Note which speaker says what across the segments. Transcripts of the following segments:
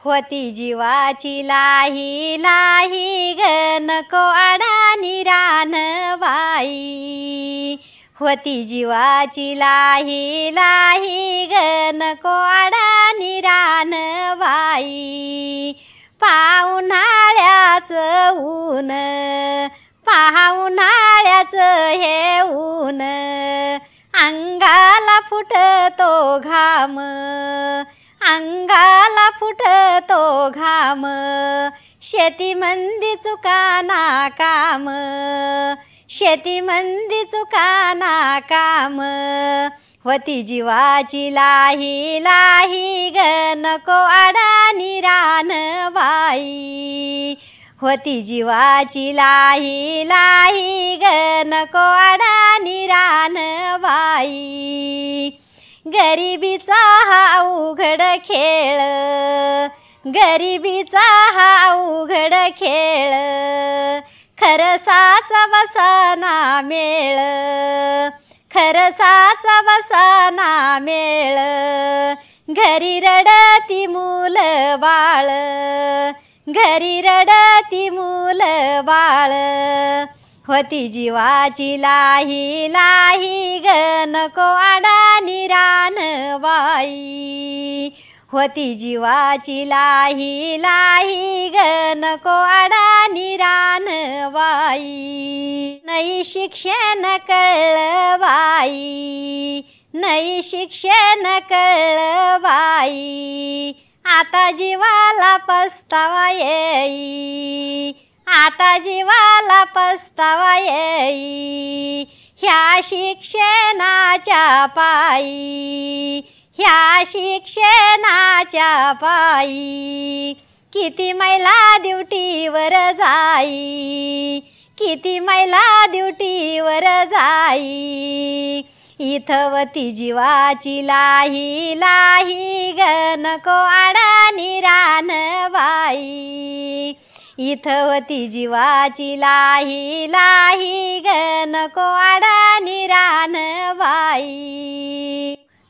Speaker 1: होती जीवाची लाही लाही ग नको अडानी रानबाई। होती जीवाची लाही लाही ग नको अडानी रानबाई। पावसाळ्याचं ऊन पावसाळ्याचं हे ऊन अंगाला फुटतो घाम अंगाला फुटतो घाम। शेतीमंदी चुकाना काम शेतीमंदी चुकाना काम। होती जीवाची लाही लाही ग नको अडानी रानबाई। होती जीवाची लाही लाही ग नको अडानी रानबाई। गरिबीचा हा अवघड खेळ गरिबीचा हा अवघड खेळ। खरसाचा बसाना मेळ खरसाचा बसाना मेळ। घरी रडती मूल बाळ घरी रडती मूल बाळ। होती जीवाची लाही लाही ग नको अडानी रानबाई। होती जीवाची लाही लाही ग नको अडानी रानबाई। नाही शिक्षण कळलं बाई नाही शिक्षण कळलं बाई। आता जीवाला पस्तावा येई आता जीवाला पस्तावा येई। ह्या शिक्षणाच्या पायी ह्या शिक्षणाच्या पायी। किती महिला ड्युटीवर जाई किती महिला ड्युटीवर जाई। इथं होती जीवाची लाही लाही ग नको अडानी रानबाई। इथं होती जीवाची लाही लाही ग नको अडानी रानबाई।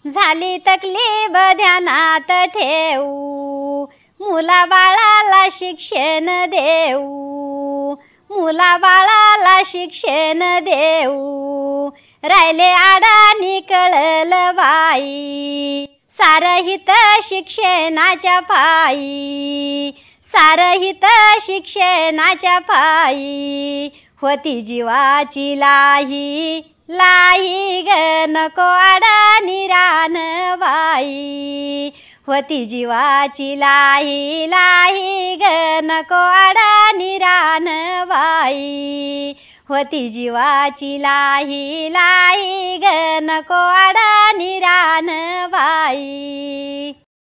Speaker 1: झाली तकलीफ ध्यानात ठेवू मुला बाळाला शिक्षण देऊ मुला बाळाला शिक्षण देऊ। राहिले अडानी कळलं बाई सारहित शिक्षणाच्या पायी सारहित शिक्षणाच्या पायी। होती जीवाची लाही लाही ग नको अडानी रानबाई। होती जीवाची लाही लाही ग नको अडानी रानबाई। होती जीवाची लाही लाही ग नको अडानी रानबाई।